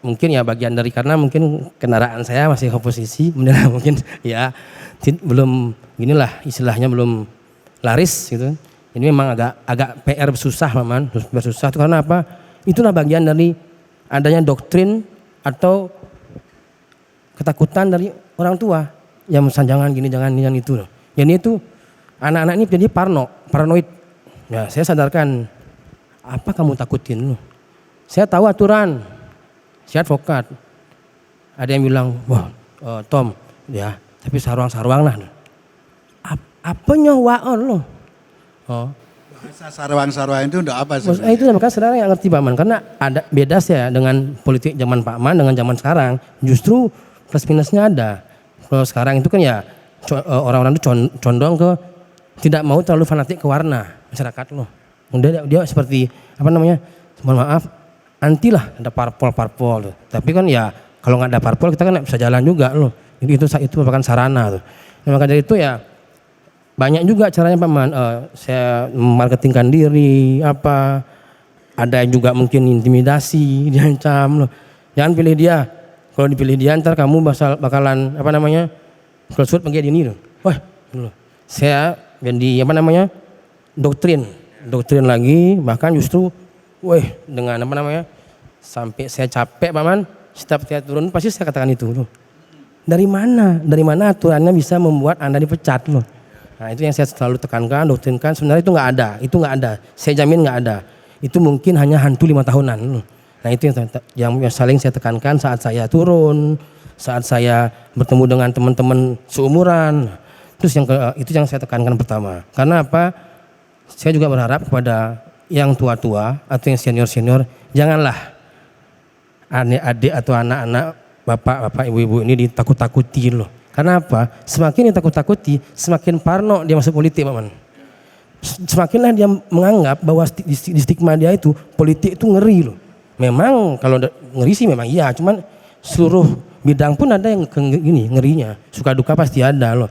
mungkin ya bagian dari karena mungkin kendaraan saya masih oposisi, mungkin ya belum ginilah istilahnya belum laris gitu. Ini memang agak PR susah Maman, bersusah itu karena apa? Itulah bagian dari adanya doktrin atau ketakutan dari orang tua yang jangan gini jangan ini dan itu. Jadi itu anak-anak ini jadi paranoid. Ya saya sadarkan apa kamu takutin lu? Saya tahu aturan. Saya advokat. Ada yang bilang, wah Tom, ya tapi sarwang-sarwang lah. Apanya waon lo? Oh. Bahasa sarwang-sarwang itu udah apa sih? Itu makanya saudara yang ngerti Pak Man. Karena ada beda sih ya dengan politik zaman Pak Man dengan zaman sekarang. Justru plus minusnya ada. Kalau sekarang itu kan ya orang-orang itu condong ke tidak mau terlalu fanatik ke warna masyarakat lo. Dia seperti apa namanya? Mohon maaf. Anti lah ada parpol. Tapi kan ya kalau nggak ada parpol kita kan nggak bisa jalan juga loh. Jadi itu merupakan sarana tuh. Nah, maka dari itu ya banyak juga caranya Pak Man. Saya marketingkan diri apa. Ada juga mungkin intimidasi, diancam loh. Jangan pilih dia. Kalau dipilih dia ntar kamu bakalan apa namanya close begini ini loh. Wah, loh. Saya jadi apa namanya doktrin lagi bahkan justru dengan apa namanya sampai saya capek paman setiap saya turun pasti saya katakan itu loh. Dari mana aturannya bisa membuat Anda dipecat loh. Nah itu yang saya selalu tekankan, doktrinkan sebenarnya itu nggak ada, saya jamin nggak ada. Itu mungkin hanya hantu 5 tahunan loh. Nah itu yang saling saya tekankan saat saya turun, saat saya bertemu dengan teman-teman seumuran. Terus itu yang saya tekankan pertama. Karena apa? Saya juga berharap kepada yang tua-tua atau yang senior-senior janganlah adik-adik atau anak-anak bapak-bapak ibu-ibu ini ditakut-takuti loh. Karena apa? Semakin ditakut-takuti semakin parno dia masuk politik Pak Man. Semakinlah dia menganggap bahwa di stigma dia itu politik itu ngeri loh. Memang kalau ngeri sih memang iya, cuman seluruh bidang pun ada yang gini ngerinya. Suka duka pasti ada loh.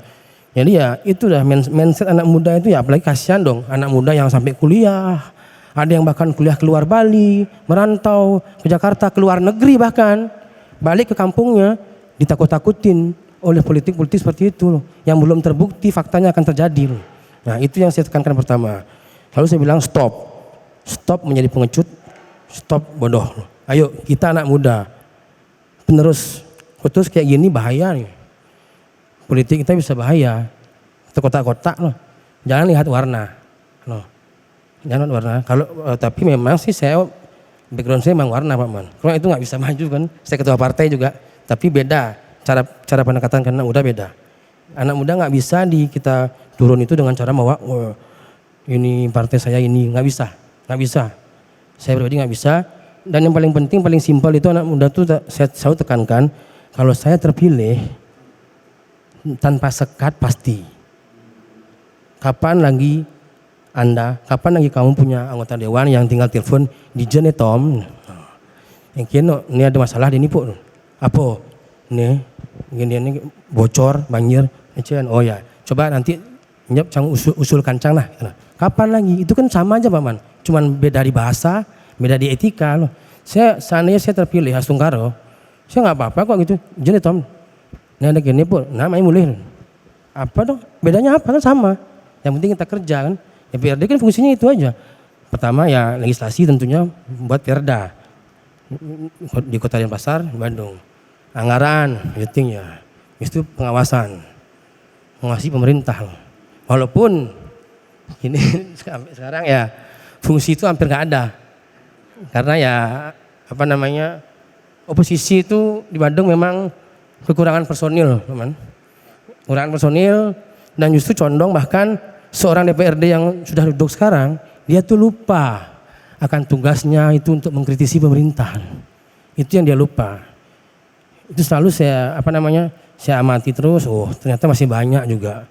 Jadi ya itulah mindset anak muda itu ya apalagi kasihan dong anak muda yang sampai kuliah. Ada yang bahkan kuliah keluar Bali, merantau ke Jakarta, keluar negeri bahkan. Balik ke kampungnya, ditakut-takutin oleh politik-politik seperti itu loh. Yang belum terbukti faktanya akan terjadi loh. Nah itu yang saya tekankan pertama. Lalu saya bilang stop. Stop menjadi pengecut, stop bodoh loh. Ayo kita anak muda. Penerus putus kayak gini bahaya nih. Politik kita bisa bahaya. Terkotak-kotak loh. Jangan lihat warna loh. Jangan warna. Tapi memang sih saya background saya memang warna Pak Man. Kalau itu nggak bisa maju kan. Saya ketua partai juga. Tapi beda cara pendekatan karena anak muda beda. Anak muda nggak bisa kita turun itu dengan cara bawa ini partai saya ini nggak bisa. Saya pribadi nggak bisa. Dan yang paling penting paling simpel itu anak muda tuh saya selalu tekankan kalau saya terpilih tanpa sekat pasti. Kapan lagi kamu punya anggota dewan yang tinggal telepon di Jen Tom, yang kira ini ada masalah di ini pun, apa, nih, gini bocor banjir, oh ya, coba nanti usul kancang lah, kapan lagi, itu kan sama aja Pak Man, cuman beda di bahasa, beda di etika loh. Seandainya saya terpilih Hastung Karo, saya nggak apa-apa kok gitu, Jen Tom, Ini ada gini pun, namanya mulai. Apa dong? Bedanya apa kan sama. Yang penting kita kerja kan. DPRD kan fungsinya itu aja. Pertama ya legislasi tentunya buat perda di Kota Denpasar, Bandung. Anggaran, rating ya. Itu pengawasan, mengawasi pemerintah. Walaupun ini sampai sekarang ya fungsi itu hampir nggak ada. Karena ya apa namanya oposisi itu di Bandung memang kekurangan personil, teman. Kekurangan personil dan justru condong bahkan seorang DPRD yang sudah duduk sekarang dia tuh lupa akan tugasnya itu untuk mengkritisi pemerintahan. Itu yang dia lupa. Itu selalu saya saya amati terus. Oh ternyata masih banyak juga.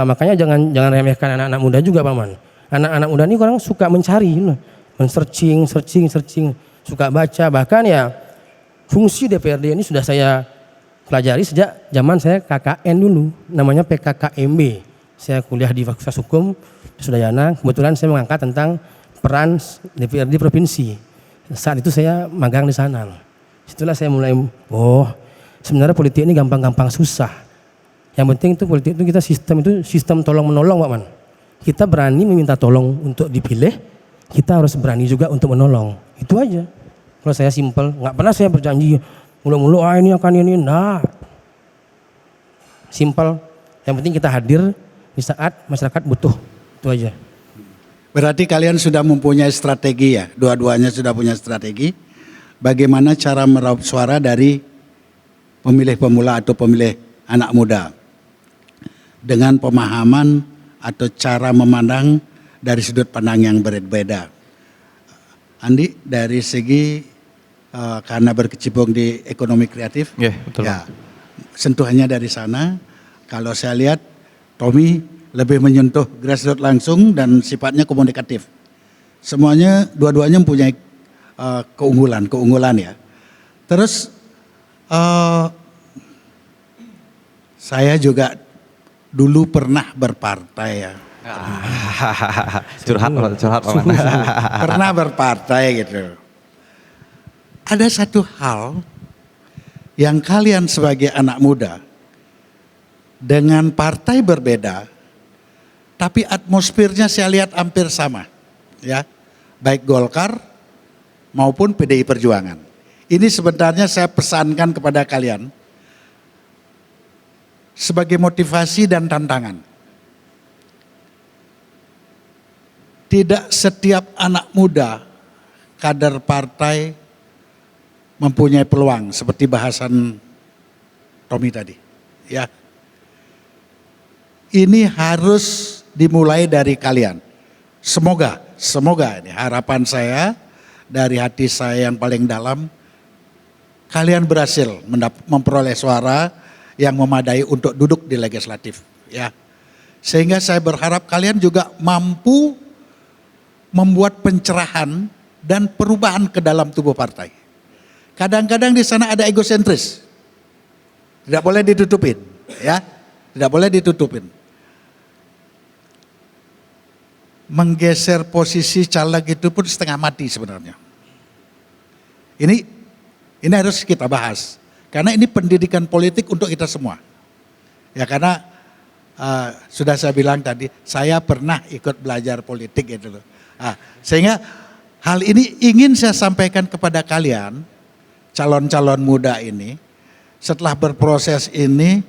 Makanya jangan remehkan anak-anak muda juga, Paman. Anak-anak muda ini orang suka mencari, men-searching, suka baca. Bahkan ya fungsi DPRD ini sudah saya pelajari sejak zaman saya KKN dulu, namanya PKKMB. Saya kuliah di Fakultas Hukum Sudayana. Kebetulan saya mengangkat tentang peran DPRD provinsi. Saat itu saya magang di sana. Situlah saya mulai, sebenarnya politik ini gampang-gampang susah. Yang penting itu politik itu sistem tolong menolong, Pak Man. Kita berani meminta tolong untuk dipilih, kita harus berani juga untuk menolong. Itu aja. Kalau saya simpel, nggak pernah saya berjanji mulu-mulu ini akan ini, nah. Simpel. Yang penting kita hadir di saat masyarakat butuh. Itu aja. Berarti kalian sudah mempunyai strategi ya, dua-duanya sudah punya strategi. Bagaimana cara meraup suara dari pemilih pemula atau pemilih anak muda dengan pemahaman atau cara memandang dari sudut pandang yang berbeda. Andi, dari segi karena berkecimpung di ekonomi kreatif, betul. Ya, sentuhannya dari sana. Kalau saya lihat, Tommy lebih menyentuh grassroots langsung dan sifatnya komunikatif. Semuanya, dua-duanya mempunyai keunggulan ya. Terus saya juga dulu pernah berpartai ya. Curhat. Pernah berpartai gitu. Ada satu hal yang kalian sebagai anak muda dengan partai berbeda, tapi atmosfernya saya lihat hampir sama, ya, baik Golkar maupun PDI Perjuangan. Ini sebenarnya saya pesankan kepada kalian sebagai motivasi dan tantangan. Tidak setiap anak muda kader partai mempunyai peluang seperti bahasan Tommy tadi, ya. Ini harus dimulai dari kalian. Semoga ini harapan saya dari hati saya yang paling dalam, kalian berhasil memperoleh suara yang memadai untuk duduk di legislatif, ya. Sehingga saya berharap kalian juga mampu membuat pencerahan dan perubahan ke dalam tubuh partai. Kadang-kadang di sana ada egosentris. Tidak boleh ditutupin, ya. Tidak boleh ditutupin. Menggeser posisi caleg itu pun setengah mati sebenarnya. Ini harus kita bahas. Karena ini pendidikan politik untuk kita semua. Ya karena sudah saya bilang tadi, saya pernah ikut belajar politik gitu loh. Sehingga hal ini ingin saya sampaikan kepada kalian, calon-calon muda ini, setelah berproses ini,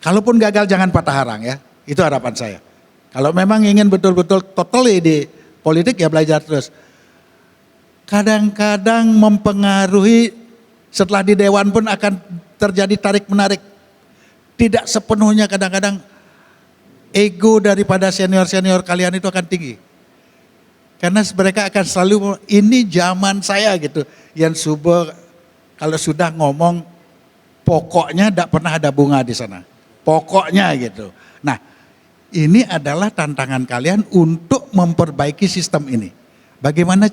kalaupun gagal jangan patah harang ya, itu harapan saya. Kalau memang ingin betul-betul totally di politik ya belajar terus. Kadang-kadang mempengaruhi, setelah di dewan pun akan terjadi tarik-menarik. Tidak sepenuhnya, kadang-kadang ego daripada senior-senior kalian itu akan tinggi. Karena mereka akan selalu, ini zaman saya gitu. Yang kalau sudah ngomong, pokoknya tidak pernah ada bunga di sana. Pokoknya gitu. Nah, ini adalah tantangan kalian untuk memperbaiki sistem ini. Bagaimana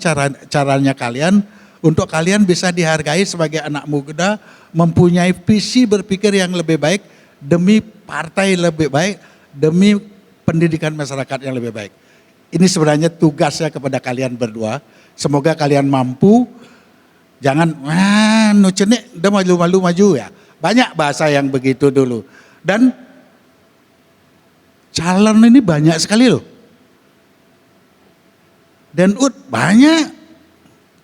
caranya kalian untuk kalian bisa dihargai sebagai anak muda, mempunyai visi berpikir yang lebih baik demi partai lebih baik, demi pendidikan masyarakat yang lebih baik. Ini sebenarnya tugasnya kepada kalian berdua. Semoga kalian mampu, jangan nucenik udah maju ya. Banyak bahasa yang begitu dulu. Dan calon ini banyak sekali loh. Dan banyak,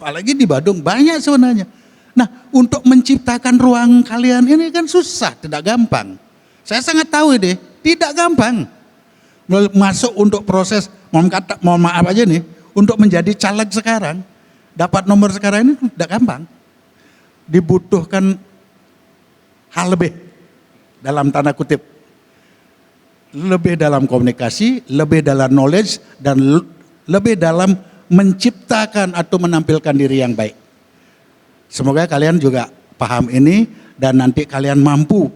apalagi di Badung banyak sebenarnya. Nah, untuk menciptakan ruang kalian ini kan susah, tidak gampang. Saya sangat tahu ini, tidak gampang. Masuk untuk proses, mohon maaf aja nih, untuk menjadi caleg sekarang, dapat nomor sekarang ini tidak gampang. Dibutuhkan hal lebih, dalam tanda kutip. Lebih dalam komunikasi, lebih dalam knowledge, dan lebih dalam menciptakan atau menampilkan diri yang baik. Semoga kalian juga paham ini dan nanti kalian mampu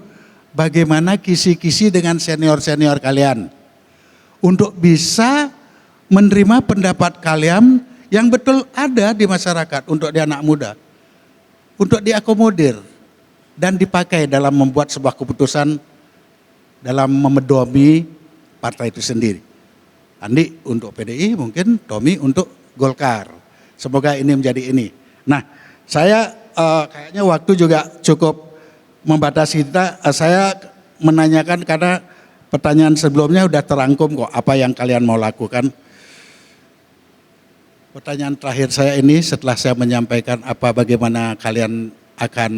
bagaimana kisi-kisi dengan senior-senior kalian untuk bisa menerima pendapat kalian yang betul ada di masyarakat untuk di anak muda, untuk diakomodir dan dipakai dalam membuat sebuah keputusan dalam memedomi partai itu sendiri. Andi untuk PDI, mungkin Tommy untuk Golkar. Semoga ini menjadi ini. Nah, saya kayaknya waktu juga cukup membatasi kita. Saya menanyakan karena pertanyaan sebelumnya udah terangkum kok apa yang kalian mau lakukan. Pertanyaan terakhir saya ini setelah saya menyampaikan bagaimana kalian akan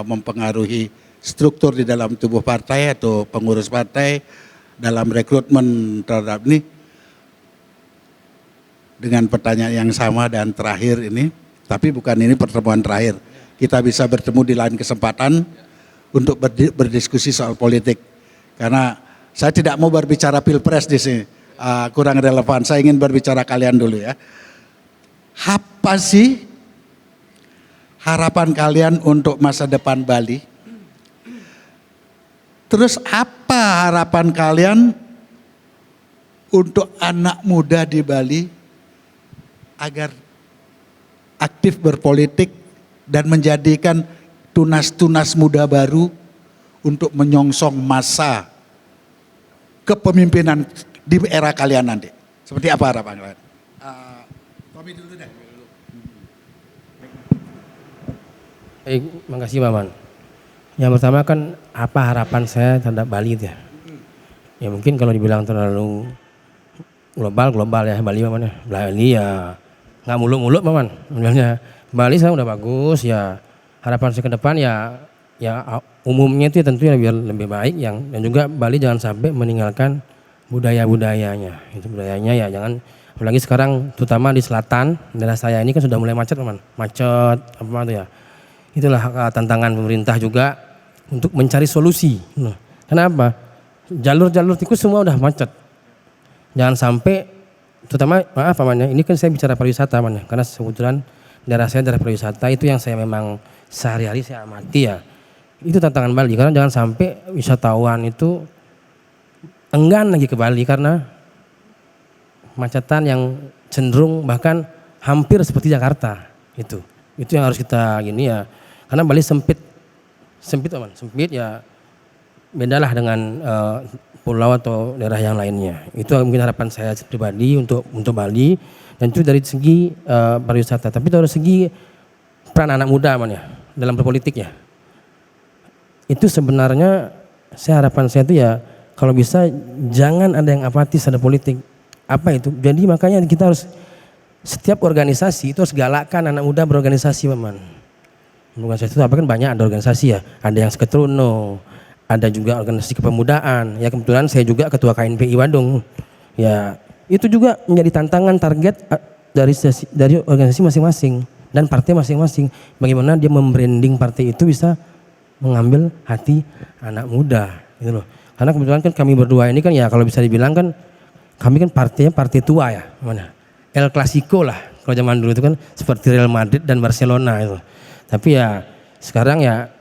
mempengaruhi struktur di dalam tubuh partai atau pengurus partai dalam rekrutmen terhadap ini, dengan pertanyaan yang sama dan terakhir ini, tapi bukan ini pertemuan terakhir. Kita bisa bertemu di lain kesempatan untuk berdiskusi soal politik. Karena saya tidak mau berbicara pilpres di sini, kurang relevan. Saya ingin berbicara kalian dulu ya. Apa sih harapan kalian untuk masa depan Bali? Terus apa harapan kalian untuk anak muda di Bali agar aktif berpolitik dan menjadikan tunas-tunas muda baru untuk menyongsong masa kepemimpinan di era kalian nanti? Seperti apa harapan kalian? Tommy dulu deh. Baik, makasih Maman. Yang pertama kan apa harapan saya terhadap Bali itu ya. Ya mungkin kalau dibilang terlalu global ya Bali Maman ya. Bali ya nggak muluk-muluk Maman. Sebenarnya Bali saya udah bagus ya. Harapan saya ke depan ya umumnya itu ya tentu ya biar lebih baik dan juga Bali jangan sampai meninggalkan budaya-budayanya. Itu budayanya ya jangan, apalagi sekarang terutama di selatan daerah saya ini kan sudah mulai macet Maman. Macet apa itu ya. Itulah tantangan pemerintah juga untuk mencari solusi. Kenapa? Jalur-jalur tikus semua udah macet. Jangan sampai, terutama maaf namanya, ini kan saya bicara pariwisata namanya, karena kebetulan daerah saya daerah pariwisata itu yang saya memang sehari-hari saya amati ya. Itu tantangan Bali, karena jangan sampai wisatawan itu enggan lagi ke Bali karena macetan yang cenderung bahkan hampir seperti Jakarta itu yang harus kita gini ya. Karena Bali sempit ya, bedalah dengan pulau atau daerah yang lainnya. Itu mungkin harapan saya pribadi untuk Bali, dan itu dari segi pariwisata. Tapi dari segi peran anak muda ya dalam berpolitik ya, itu sebenarnya harapan saya itu ya kalau bisa jangan ada yang apatis ada politik. Apa itu? Jadi makanya kita harus setiap organisasi itu harus galakkan anak muda berorganisasi Maman. Organisasi itu apa kan banyak, ada organisasi ya, ada yang Seketruno, ada juga organisasi kepemudaan. Ya kebetulan saya juga ketua KNPI Badung. Ya itu juga menjadi tantangan target dari organisasi masing-masing dan partai masing-masing. Bagaimana dia membranding partai itu bisa mengambil hati anak muda, gitu loh. Karena kebetulan kan kami berdua ini kan ya kalau bisa dibilang kan kami kan partai tua ya, mana? El Clasico lah. Kalau zaman dulu itu kan seperti Real Madrid dan Barcelona itu. Tapi ya sekarang ya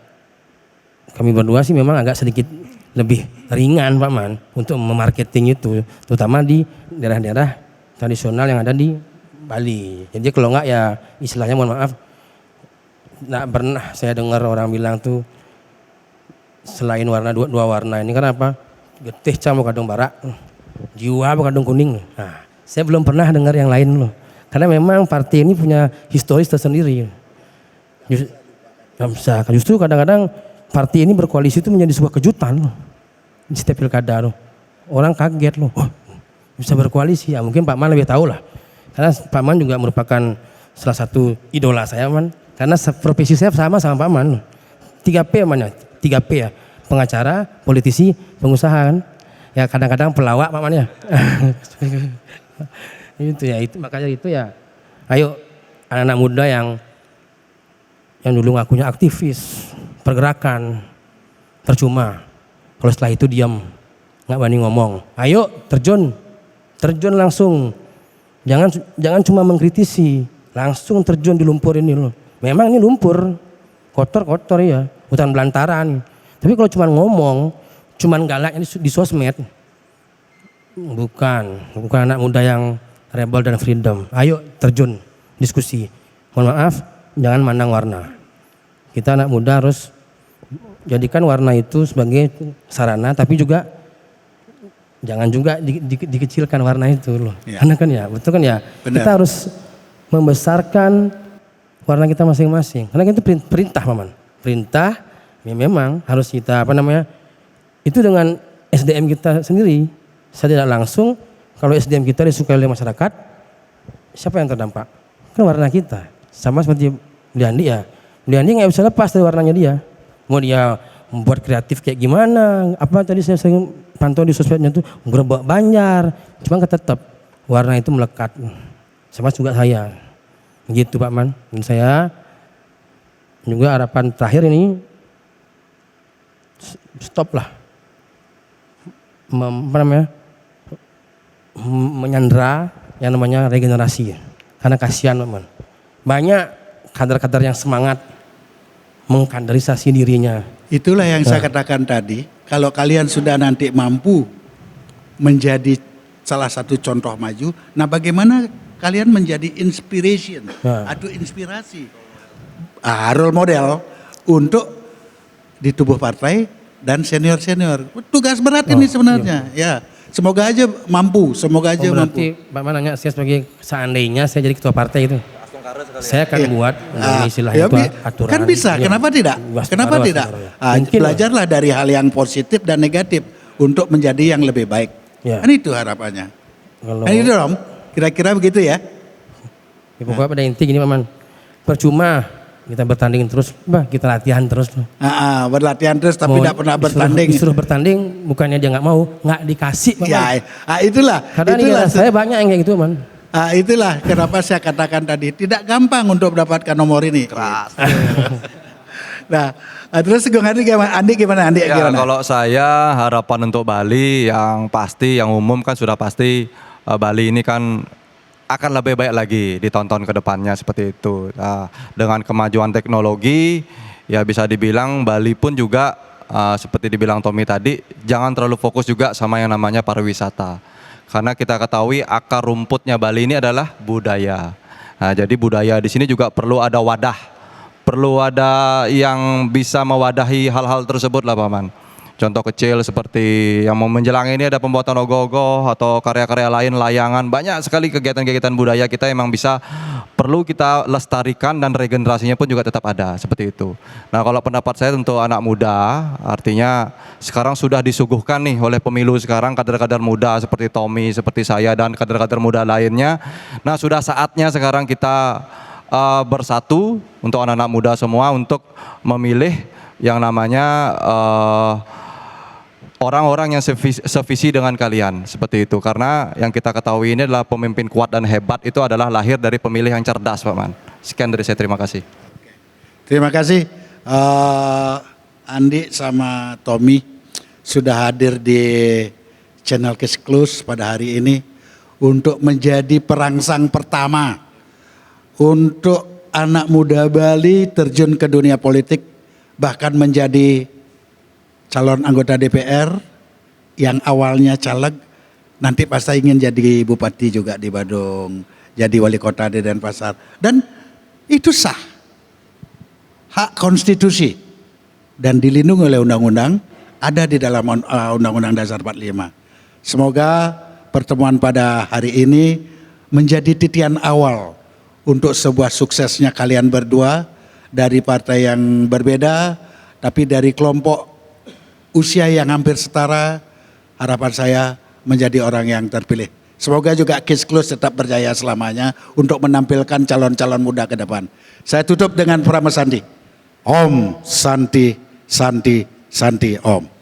kami berdua sih memang agak sedikit lebih ringan Pak Man untuk memarketing itu, terutama di daerah-daerah tradisional yang ada di Bali. Jadi kalau enggak ya istilahnya mohon maaf, enggak pernah saya dengar orang bilang tuh selain warna dua warna ini kan apa? Getih camu kadung barak, jiwa kadung kuning. Nah, saya belum pernah dengar yang lain loh. Karena memang partai ini punya historis tersendiri. Justru kadang-kadang partai ini berkoalisi itu menjadi sebuah kejutan loh. Di setiap pilkada loh. Orang kaget loh. Oh, bisa berkoalisi. Ya mungkin Pak Man lebih tahu lah. Karena Pak Man juga merupakan salah satu idola saya, Man. Karena profesi saya sama Pak Man. 3P namanya. 3P ya. Pengacara, politisi, pengusaha kan. Ya kadang-kadang pelawak Pak Man ya. Itu ya, itu makanya itu ya. Ayo anak-anak muda yang dulu ngakunya aktivis, pergerakan, percuma. Kalau setelah itu diam, nggak berani ngomong. Ayo terjun langsung. Jangan cuma mengkritisi, langsung terjun di lumpur ini loh. Memang ini lumpur, kotor ya, hutan belantaran. Tapi kalau cuma ngomong, cuma galaknya di sosmed, bukan anak muda yang rebel dan freedom. Ayo terjun, diskusi. Mohon maaf, jangan mandang warna. Kita anak muda harus jadikan warna itu sebagai sarana, tapi juga jangan juga dikecilkan warna itu loh. Ya. Karena kan ya, betul kan ya. Benar. Kita harus membesarkan warna kita masing-masing. Karena itu perintah, Paman. Perintah ya memang harus kita itu dengan SDM kita sendiri. Saya tidak langsung, kalau SDM kita disukai oleh masyarakat, siapa yang terdampak? Kan warna kita. Sama seperti Bliandi ya. Bliandi nggak bisa lepas dari warnanya dia. Mau dia membuat kreatif kayak gimana? Apa tadi saya sering pantau di sosmednya tuh gerobak Banjar. Cuma tetap warna itu melekat. Sama juga saya. Gitu Pak Man. Dan saya juga harapan terakhir ini stop lah. Menyandera yang namanya regenerasi. Karena kasihan Pak Man. Banyak kader-kader yang semangat mengkaderisasi dirinya. Itulah yang saya katakan tadi, kalau kalian sudah nanti mampu menjadi salah satu contoh maju, nah bagaimana kalian menjadi inspiration atau inspirasi, role model untuk di tubuh partai dan senior-senior. Tugas berat ini sebenarnya, ya. Semoga aja mampu, mampu. Pak Man nanya, saya sebagai seandainya saya jadi ketua partai itu, saya akan buat istilah itu aturan. Kan bisa, kenapa tidak? Kenapa tidak? Belajarlah dari hal yang positif dan negatif untuk menjadi yang lebih baik. Kan itu harapannya. Kan itu Om, kira-kira begitu ya. Pokoknya pada inti gini Paman, percuma kita bertanding terus, kita latihan terus. Berlatihan terus tapi tidak pernah bertanding. Disuruh bertanding, bukannya dia nggak mau, nggak dikasih. Ya, itulah. Karena itulah, saya banyak yang kayak gitu Man. Itulah kenapa saya katakan tadi tidak gampang untuk mendapatkan nomor ini. Keras. Nah, terus Andi gimana? Kalau saya harapan untuk Bali yang pasti, yang umum kan sudah pasti Bali ini kan akan lebih baik lagi ditonton ke depannya seperti itu. Dengan kemajuan teknologi, ya bisa dibilang Bali pun juga seperti dibilang Tommy tadi, jangan terlalu fokus juga sama yang namanya pariwisata. Karena kita ketahui akar rumputnya Bali ini adalah budaya. Nah, jadi budaya di sini juga perlu ada wadah. Perlu ada yang bisa mewadahi hal-hal tersebut lah Paman. Contoh kecil seperti yang mau menjelang ini ada pembuatan ogoh-ogoh atau karya-karya lain, layangan. Banyak sekali kegiatan-kegiatan budaya kita memang bisa perlu kita lestarikan dan regenerasinya pun juga tetap ada seperti itu. Nah kalau pendapat saya untuk anak muda, artinya sekarang sudah disuguhkan nih oleh pemilu sekarang kader-kader muda seperti Tommy, seperti saya dan kader-kader muda lainnya. Nah sudah saatnya sekarang kita bersatu untuk anak-anak muda semua untuk memilih yang namanya orang-orang yang sevisi dengan kalian seperti itu. Karena yang kita ketahui ini adalah pemimpin kuat dan hebat itu adalah lahir dari pemilih yang cerdas Pak Man. Sekian dari saya, terima kasih. Terima kasih Andi sama Tommy sudah hadir di channel Case Close pada hari ini untuk menjadi perangsang pertama untuk anak muda Bali terjun ke dunia politik, bahkan menjadi calon anggota DPR yang awalnya caleg, nanti pasti ingin jadi bupati juga di Badung, jadi wali kota di Denpasar. Dan itu sah, hak konstitusi dan dilindungi oleh undang-undang, ada di dalam Undang-Undang Dasar 45. Semoga pertemuan pada hari ini menjadi titian awal untuk sebuah suksesnya kalian berdua dari partai yang berbeda, Tapi dari kelompok usia yang hampir setara, harapan saya menjadi orang yang terpilih. Semoga juga Case Close tetap berjaya selamanya untuk menampilkan calon-calon muda ke depan. Saya tutup dengan Pramesandi. Om Santi Santi Santi Om.